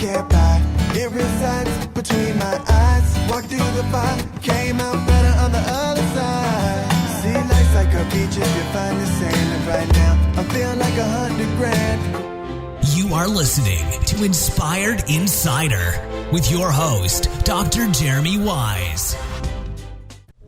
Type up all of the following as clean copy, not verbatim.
can't buy. It resides between my eyes. Walked through the fire, came out better on the other side. See, life's like a beach if you find the sand. And right now, I feel like 100 grand. You are listening to Inspired Insider with your host, Dr. Jeremy Wise.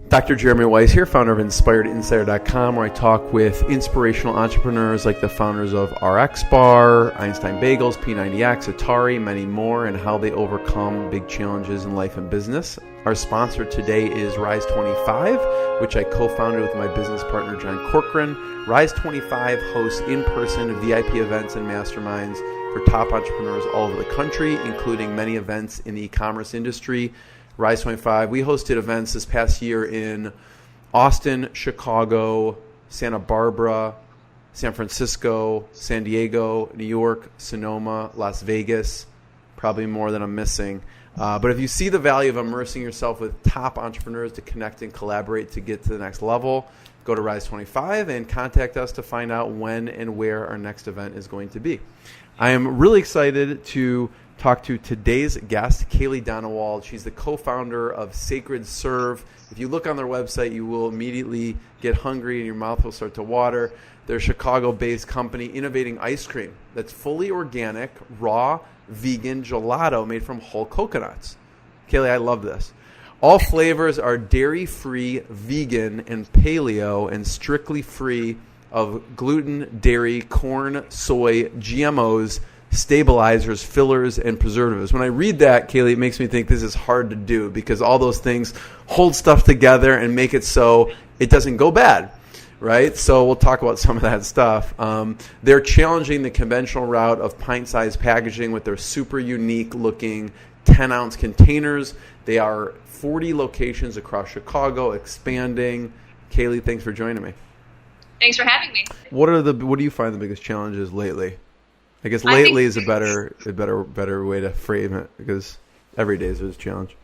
Dr. Jeremy Wise here, founder of InspiredInsider.com, where I talk with inspirational entrepreneurs like the founders of RX Bar, Einstein Bagels, P90X, Atari, many more, and how they overcome big challenges in life and business. Our sponsor today is Rise 25, which I co-founded with my business partner, John Corcoran. Rise 25 hosts in-person VIP events and masterminds for top entrepreneurs all over the country, including many events in the e-commerce industry. Rise 25, we hosted events this past year in Austin, Chicago, Santa Barbara, San Francisco, San Diego, New York, Sonoma, Las Vegas, probably more than I'm missing. But if you see the value of immersing yourself with top entrepreneurs to connect and collaborate to get to the next level, go to Rise 25 and contact us to find out when and where our next event is going to be. I am really excited to talk to today's guest, Kailey Donewald. She's the co-founder of Sacred Serve. If you look on their website, you will immediately get hungry and your mouth will start to water. They're a Chicago-based company innovating ice cream that's fully organic, raw, vegan gelato made from whole coconuts. Kailey, I love this. All flavors are dairy-free, vegan, and paleo, and strictly free of gluten, dairy, corn, soy, GMOs, stabilizers, fillers, and preservatives. When I read that, Kailey, it makes me think this is hard to do because all those things hold stuff together and make it so it doesn't go bad, right? So we'll talk about some of that stuff. They're challenging the conventional route of pint-sized packaging with their super unique-looking 10-ounce containers. They are 40 locations across Chicago, expanding. Kailey, thanks for joining me. Thanks for having me. What do you find the biggest challenges lately? I guess lately is a better way to frame it because every day is a challenge.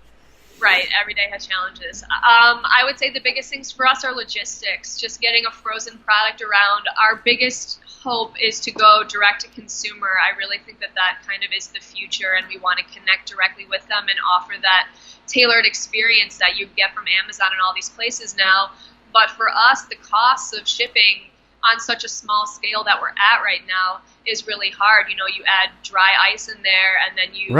Right, every day has challenges. I would say the biggest things for us are logistics, just getting a frozen product around. Our biggest hope is to go direct to consumer. I really think that kind of is the future, and we want to connect directly with them and offer that tailored experience that you get from Amazon and all these places now. But for us, the costs of shipping on such a small scale that we're at right now is really hard. You know, you add dry ice in there, and then you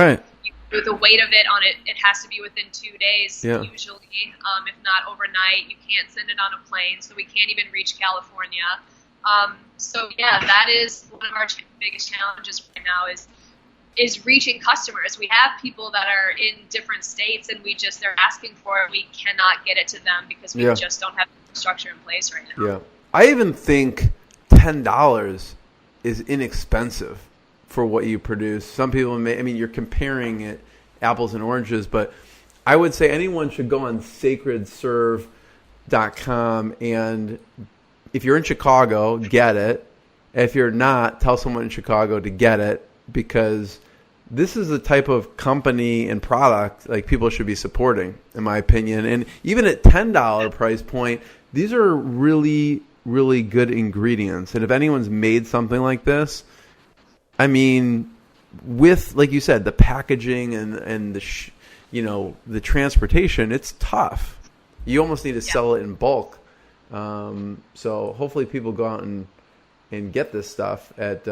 the weight of it on it, it has to be within 2 days usually, if not overnight. You can't send it on a plane, so we can't even reach California. That is one of our biggest challenges right now is reaching customers. We have people that are in different states, and they're asking for it. We cannot get it to them because we just don't have the infrastructure in place right now. Yeah. I even think $10 is inexpensive for what you produce. Some people you're comparing it apples and oranges, but I would say anyone should go on sacredserve.com, and if you're in Chicago, get it. If you're not, tell someone in Chicago to get it, because this is the type of company and product like people should be supporting, in my opinion. And even at $10 price point, these are really, really good ingredients. And if anyone's made something like this, I mean, with, like you said, the packaging and the transportation, it's tough. You almost need to sell it in bulk. So hopefully people go out and get this stuff at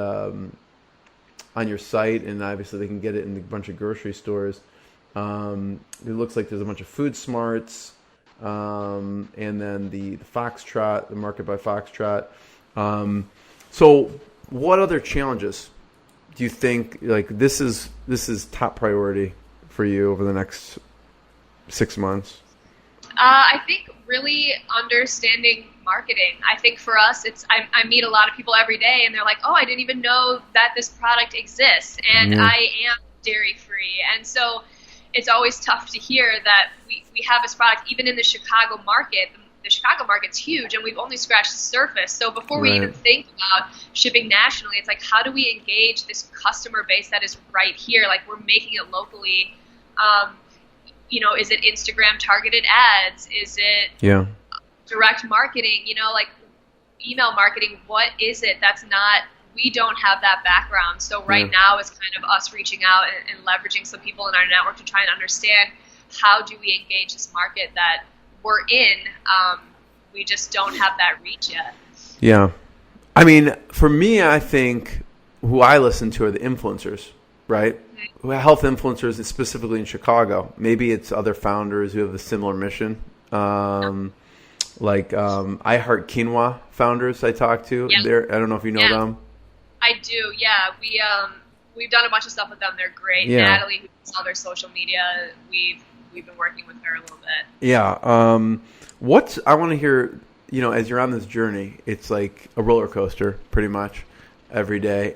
on your site, and obviously they can get it in a bunch of grocery stores. It looks like there's a bunch of Food Smarts, and then the Foxtrot, the Market by Foxtrot. So what other challenges do you think, like, this is top priority for you over the next 6 months? I think really understanding marketing. I think for us, I meet a lot of people every day, and they're like, "Oh, I didn't even know that this product exists," and I am dairy free, and so it's always tough to hear that we have this product even in the Chicago market. The Chicago market's huge, and we've only scratched the surface. So before we even think about shipping nationally, it's like, how do we engage this customer base that is right here? Like, we're making it locally. Is it Instagram targeted ads? Is it direct marketing? Like email marketing? What is it that's not we don't have that background. So right now it's kind of us reaching out and leveraging some people in our network to try and understand how do we engage this market that we're in. We just don't have that reach yet. Yeah. I mean, for me, I think who I listen to are the influencers, right? Mm-hmm. Health influencers, specifically in Chicago. Maybe it's other founders who have a similar mission. Like I Heart Quinoa founders I talk to. I don't know if you know them. I do, yeah. We've done a bunch of stuff with them. They're great. Yeah. Natalie, who does all their social media, we've been working with her a little bit. Yeah. I want to hear, as you're on this journey, it's like a roller coaster pretty much every day.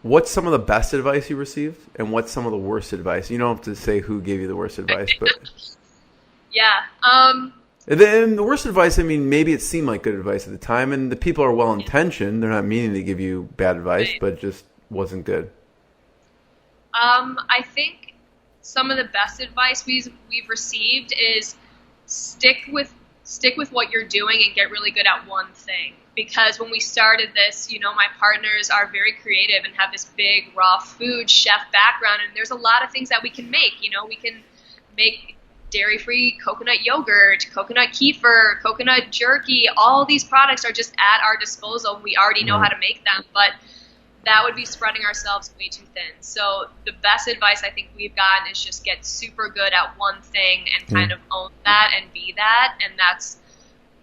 What's some of the best advice you received, and what's some of the worst advice? You don't have to say who gave you the worst advice, but yeah. And then the worst advice, I mean, maybe it seemed like good advice at the time, and the people are well-intentioned. They're not meaning to give you bad advice, but it just wasn't good. I think some of the best advice we've received is stick with what you're doing and get really good at one thing. Because when we started this, my partners are very creative and have this big raw food chef background, and there's a lot of things that we can make. We can make dairy-free coconut yogurt, coconut kefir, coconut jerky. All these products are just at our disposal. We already know how to make them, but that would be spreading ourselves way too thin. So the best advice I think we've gotten is just get super good at one thing and kind of own that and be that. And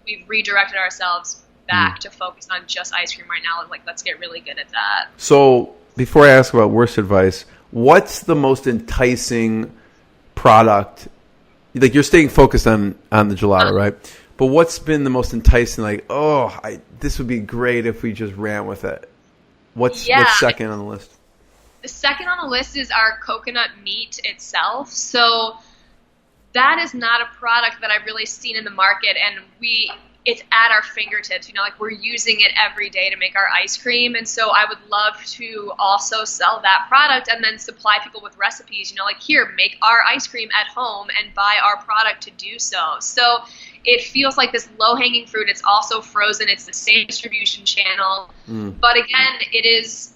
we've redirected ourselves back to focus on just ice cream right now. Like, let's get really good at that. So before I ask about worst advice, what's the most enticing product? Like, you're staying focused on the gelato, right? But what's been the most enticing? Like, this would be great if we just ran with it. What's second on the list? The second on the list is our coconut meat itself. So that is not a product that I've really seen in the market, and it's at our fingertips. We're using it every day to make our ice cream, and so I would love to also sell that product and then supply people with recipes. Here, make our ice cream at home and buy our product to do so. So it feels like this low-hanging fruit. It's also frozen. It's the same distribution channel, but again, it is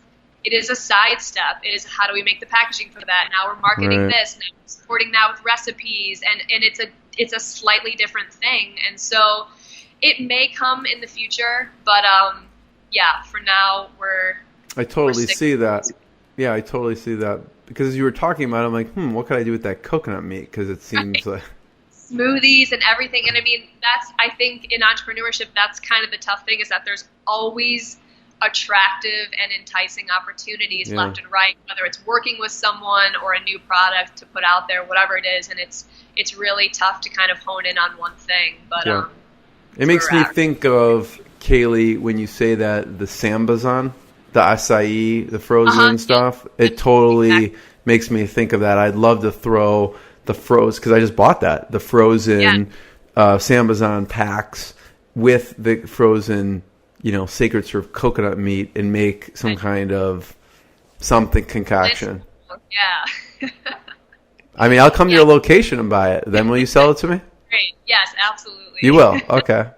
a side step. It is, how do we make the packaging for that? Now we're marketing this, now we're supporting that with recipes, and it's a slightly different thing, and so it may come in the future, but for now I totally see that. Yeah, I totally see that, because as you were talking about it, I'm like, what could I do with that coconut meat? Because it seems like smoothies and everything. And I mean, I think in entrepreneurship, that's kind of the tough thing, is that there's always attractive and enticing opportunities left and right, whether it's working with someone or a new product to put out there, whatever it is. And it's really tough to kind of hone in on one thing, but it makes me think of, Kailey, when you say that, the Sambazon, the acai, the frozen stuff. It totally makes me think of that. I'd love to throw the frozen, because I just bought that, the frozen Sambazon packs with the frozen, Sacred Serve coconut meat, and make some kind of something concoction. Yeah. I mean, I'll come to your location and buy it. Then will you sell it to me? Great. Yes, absolutely. You will. Okay.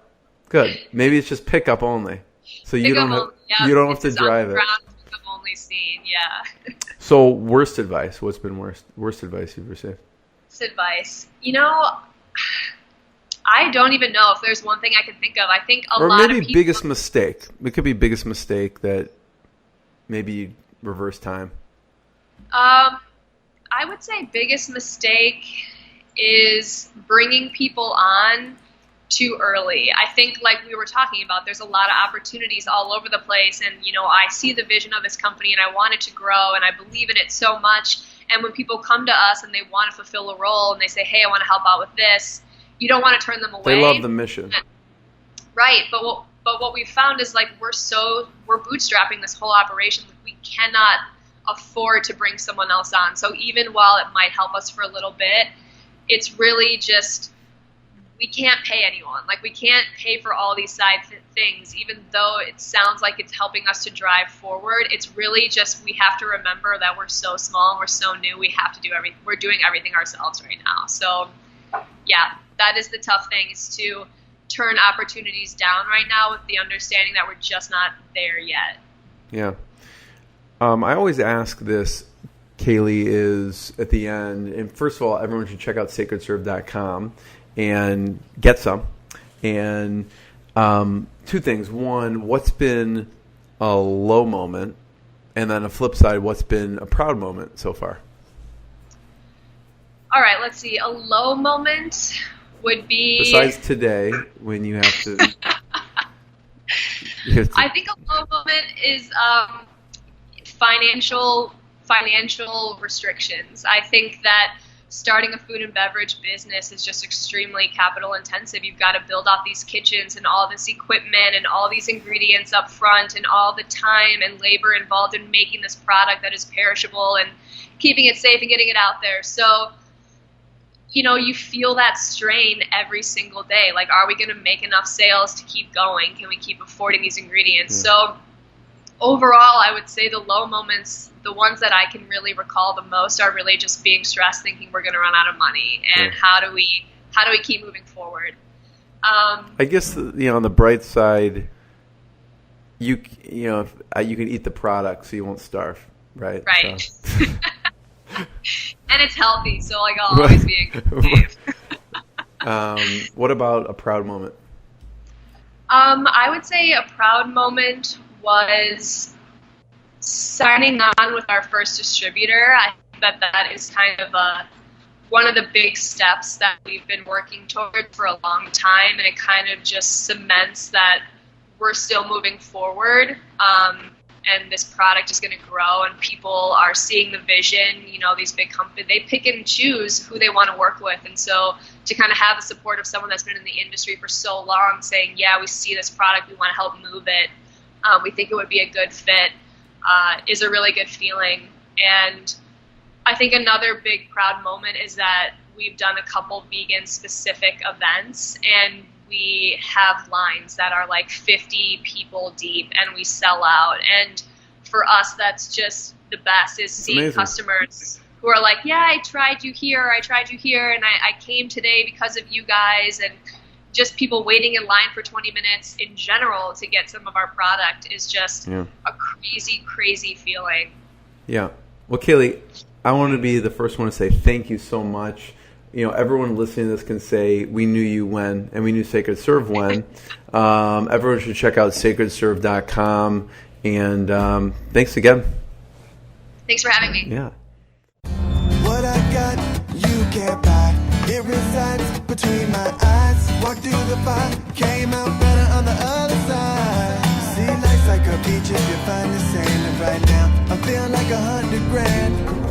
Good. Maybe it's just pickup only, so you don't have to drive it. Pickup only scene. Yeah. So, worst advice. What's been worst advice you've received? Worst advice. I don't even know if there's one thing I can think of. I think a lot of people. Or maybe biggest mistake. It could be biggest mistake that maybe you reverse time. I would say biggest mistake is bringing people on too early. I think, like we were talking about, there's a lot of opportunities all over the place, and I see the vision of this company and I want it to grow and I believe in it so much. And when people come to us and they want to fulfill a role and they say, hey, I want to help out with this, you don't want to turn them away. They love the mission. Right, but what we've found is, like, we're bootstrapping this whole operation. We cannot afford to bring someone else on. So even while it might help us for a little bit, it's really just, we can't pay anyone. Like, we can't pay for all these side things, even though it sounds like it's helping us to drive forward. It's really just, we have to remember that we're so small and we're so new. We have to do everything. We're doing everything ourselves right now. So yeah, that is the tough thing, is to turn opportunities down right now with the understanding that we're just not there yet. Yeah. I always ask this, Kailey, is at the end, and first of all, everyone should check out sacredserve.com and get some. And two things. One, what's been a low moment? And then a flip side, what's been a proud moment so far? All right, let's see. A low moment would be... Besides today, when you have to... I think a low moment is financial restrictions. I think that starting a food and beverage business is just extremely capital intensive. You've got to build out these kitchens and all this equipment and all these ingredients up front and all the time and labor involved in making this product that is perishable and keeping it safe and getting it out there. So, you know, you feel that strain every single day. Like, are we going to make enough sales to keep going? Can we keep affording these ingredients? So overall, I would say the low moments, the ones that I can really recall the most, are really just being stressed, thinking we're going to run out of money, and how do we keep moving forward? I guess, you know, on the bright side, you can eat the product, so you won't starve, right? Right. So. And it's healthy, so like I'll always be in good shape. What about a proud moment? I would say a proud moment was signing on with our first distributor. I think that is kind of one of the big steps that we've been working toward for a long time, and it kind of just cements that we're still moving forward, and this product is going to grow, and people are seeing the vision. You know, these big companies, they pick and choose who they want to work with, and so to kind of have the support of someone that's been in the industry for so long saying, yeah, we see this product, we want to help move it, we think it would be a good fit, is a really good feeling. And I think another big proud moment is that we've done a couple vegan-specific events, and we have lines that are like 50 people deep, and we sell out. And for us, that's just the best, is seeing amazing. Customers who are like, yeah, I tried you here, and I came today because of you guys. And just people waiting in line for 20 minutes in general to get some of our product is just a crazy, crazy feeling. Yeah. Well, Kailey, I want to be the first one to say thank you so much. You know, everyone listening to this can say we knew you when, and we knew Sacred Serve when. Everyone should check out sacredserve.com. And thanks again. Thanks for having me. Yeah. What I got, you can't buy. It resides between my eyes. Walked through the fire, came out better on the other side. See, life's like a beach if you find the sand. And right now, I feel like $100 grand.